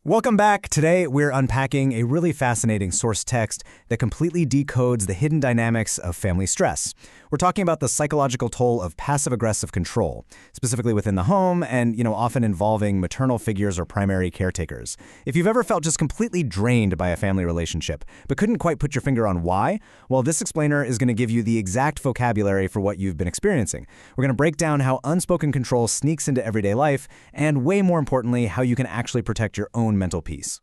Welcome back. Today, we're unpacking a really fascinating source text that completely decodes the hidden dynamics of family stress. We're talking about the psychological toll of passive-aggressive control, specifically within the home and, often involving maternal figures or primary caretakers. If you've ever felt just completely drained by a family relationship, but couldn't quite put your finger on why, well, this explainer is going to give you the exact vocabulary for what you've been experiencing. We're going to break down how unspoken control sneaks into everyday life, and way more importantly, how you can actually protect your own mental peace.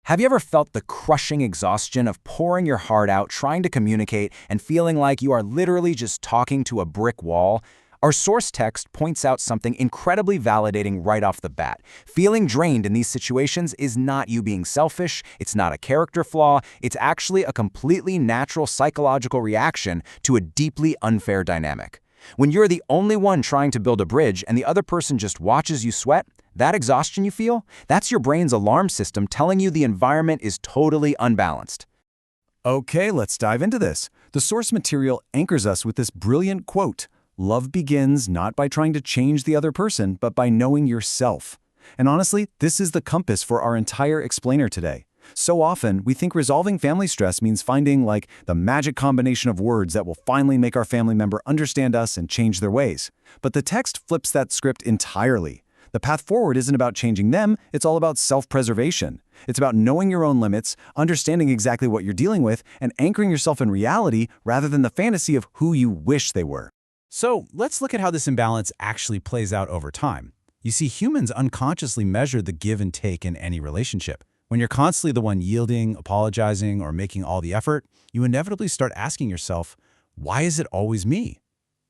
Have you ever felt the crushing exhaustion of pouring your heart out, trying to communicate, and feeling like you are literally just talking to a brick wall? Our source text points out something incredibly validating right off the bat. Feeling drained in these situations is not you being selfish, it's not a character flaw, it's actually a completely natural psychological reaction to a deeply unfair dynamic. When you're the only one trying to build a bridge and the other person just watches you sweat, that exhaustion you feel, that's your brain's alarm system telling you the environment is totally unbalanced. Okay, let's dive into this. The source material anchors us with this brilliant quote: "Love begins not by trying to change the other person, but by knowing yourself." And honestly, this is the compass for our entire explainer today. So often, we think resolving family stress means finding, the magic combination of words that will finally make our family member understand us and change their ways. But the text flips that script entirely. The path forward isn't about changing them, it's all about self-preservation. It's about knowing your own limits, understanding exactly what you're dealing with, and anchoring yourself in reality rather than the fantasy of who you wish they were. So let's look at how this imbalance actually plays out over time. You see, humans unconsciously measure the give and take in any relationship. When you're constantly the one yielding, apologizing, or making all the effort, you inevitably start asking yourself, why is it always me?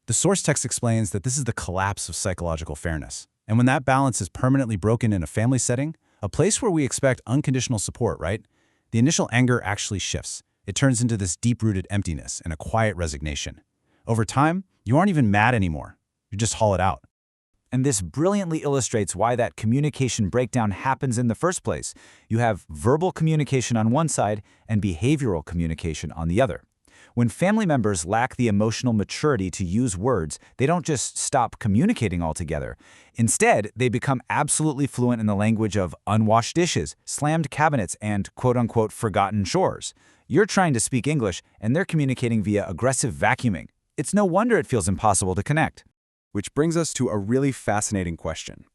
The source text explains that this is the collapse of psychological fairness. And when that balance is permanently broken in a family setting, a place where we expect unconditional support, right? The initial anger actually shifts. It turns into this deep-rooted emptiness and a quiet resignation. Over time, you aren't even mad anymore. You just haul it out. And this brilliantly illustrates why that communication breakdown happens in the first place. You have verbal communication on one side and behavioral communication on the other. When family members lack the emotional maturity to use words, they don't just stop communicating altogether. Instead, they become absolutely fluent in the language of unwashed dishes, slammed cabinets, and quote-unquote forgotten chores. You're trying to speak English, and they're communicating via aggressive vacuuming. It's no wonder it feels impossible to connect. Which brings us to a really fascinating question.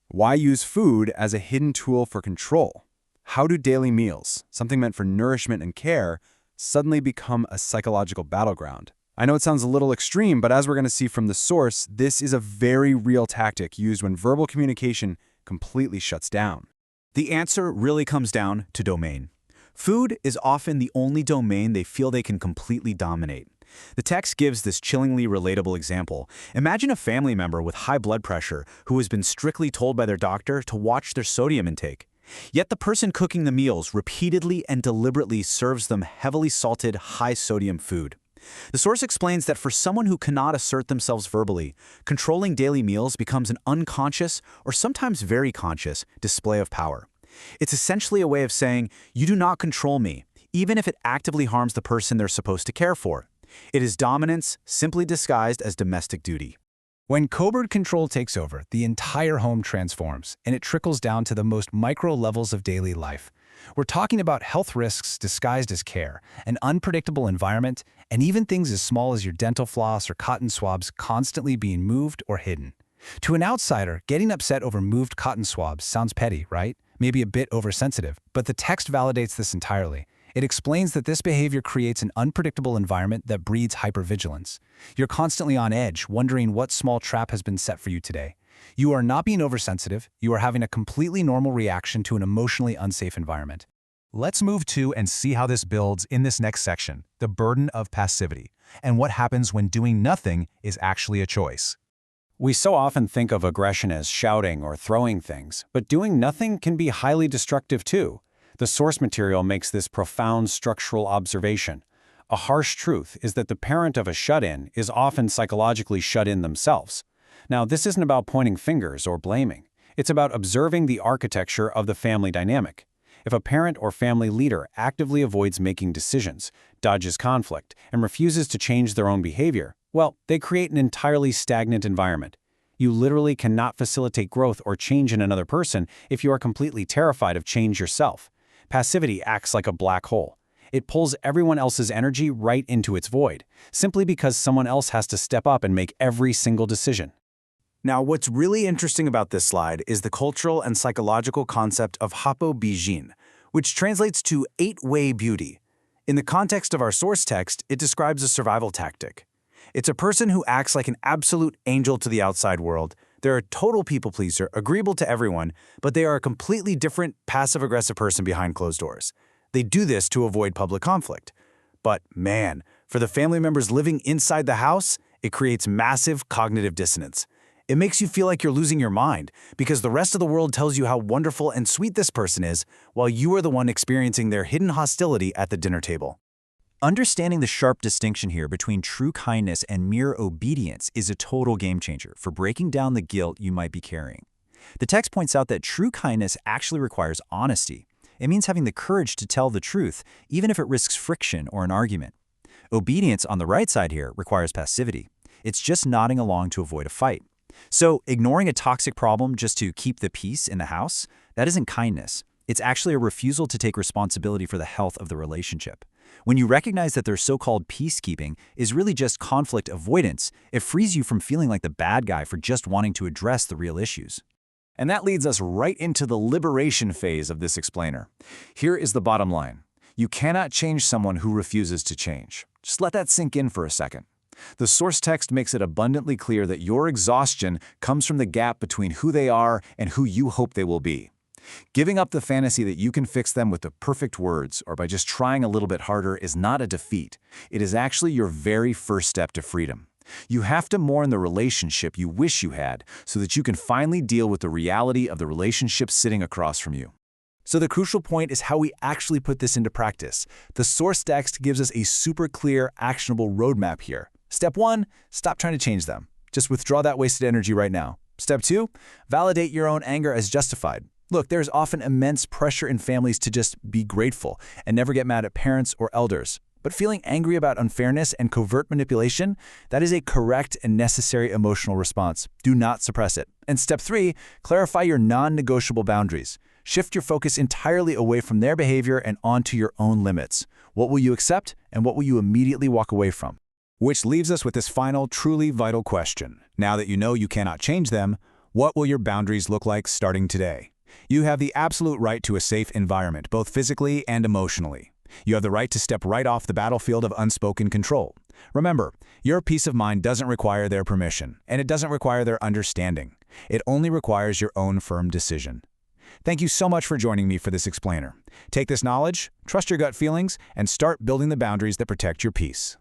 Why use food as a hidden tool for control? How do daily meals, something meant for nourishment and care, suddenly become a psychological battleground? I know it sounds a little extreme, but as we're going to see from the source, this is a very real tactic used when verbal communication completely shuts down. The answer really comes down to domain. Food is often the only domain they feel they can completely dominate. The text gives this chillingly relatable example. Imagine a family member with high blood pressure who has been strictly told by their doctor to watch their sodium intake. Yet the person cooking the meals repeatedly and deliberately serves them heavily salted, high-sodium food. The source explains that for someone who cannot assert themselves verbally, controlling daily meals becomes an unconscious, or sometimes very conscious, display of power. It's essentially a way of saying, you do not control me, even if it actively harms the person they're supposed to care for. It is dominance, simply disguised as domestic duty. When covert control takes over, the entire home transforms, and it trickles down to the most micro levels of daily life. We're talking about health risks disguised as care, an unpredictable environment, and even things as small as your dental floss or cotton swabs constantly being moved or hidden. To an outsider, getting upset over moved cotton swabs sounds petty, right? Maybe a bit oversensitive, but the text validates this entirely. It explains that this behavior creates an unpredictable environment that breeds hypervigilance. You're constantly on edge, wondering what small trap has been set for you today. You are not being oversensitive, you are having a completely normal reaction to an emotionally unsafe environment. Let's move to and see how this builds in this next section, the burden of passivity, and what happens when doing nothing is actually a choice. We so often think of aggression as shouting or throwing things, but doing nothing can be highly destructive too. The source material makes this profound structural observation. A harsh truth is that the parent of a shut-in is often psychologically shut in themselves. Now, this isn't about pointing fingers or blaming. It's about observing the architecture of the family dynamic. If a parent or family leader actively avoids making decisions, dodges conflict, and refuses to change their own behavior, well, they create an entirely stagnant environment. You literally cannot facilitate growth or change in another person if you are completely terrified of change yourself. Passivity acts like a black hole. It pulls everyone else's energy right into its void, simply because someone else has to step up and make every single decision. Now, what's really interesting about this slide is the cultural and psychological concept of hapobijin, which translates to eight-way beauty. In the context of our source text, it describes a survival tactic. It's a person who acts like an absolute angel to the outside world. They're a total people pleaser, agreeable to everyone, but they are a completely different passive-aggressive person behind closed doors. They do this to avoid public conflict. But man, for the family members living inside the house, it creates massive cognitive dissonance. It makes you feel like you're losing your mind because the rest of the world tells you how wonderful and sweet this person is, while you are the one experiencing their hidden hostility at the dinner table. Understanding the sharp distinction here between true kindness and mere obedience is a total game changer for breaking down the guilt you might be carrying. The text points out that true kindness actually requires honesty. It means having the courage to tell the truth, even if it risks friction or an argument. Obedience, on the right side here, requires passivity. It's just nodding along to avoid a fight. So, ignoring a toxic problem just to keep the peace in the house, that isn't kindness. It's actually a refusal to take responsibility for the health of the relationship. When you recognize that their so-called peacekeeping is really just conflict avoidance, it frees you from feeling like the bad guy for just wanting to address the real issues. And that leads us right into the liberation phase of this explainer. Here is the bottom line. You cannot change someone who refuses to change. Just let that sink in for a second. The source text makes it abundantly clear that your exhaustion comes from the gap between who they are and who you hope they will be. Giving up the fantasy that you can fix them with the perfect words or by just trying a little bit harder is not a defeat. It is actually your very first step to freedom. You have to mourn the relationship you wish you had so that you can finally deal with the reality of the relationship sitting across from you. So the crucial point is how we actually put this into practice. The source text gives us a super clear, actionable roadmap here. Step 1, stop trying to change them. Just withdraw that wasted energy right now. Step 2, validate your own anger as justified. Look, there's often immense pressure in families to just be grateful and never get mad at parents or elders. But feeling angry about unfairness and covert manipulation, that is a correct and necessary emotional response. Do not suppress it. And step 3, clarify your non-negotiable boundaries. Shift your focus entirely away from their behavior and onto your own limits. What will you accept and what will you immediately walk away from? Which leaves us with this final, truly vital question. Now that you know you cannot change them, what will your boundaries look like starting today? You have the absolute right to a safe environment, both physically and emotionally. You have the right to step right off the battlefield of unspoken control. Remember, your peace of mind doesn't require their permission, and it doesn't require their understanding. It only requires your own firm decision. Thank you so much for joining me for this explainer. Take this knowledge, trust your gut feelings, and start building the boundaries that protect your peace.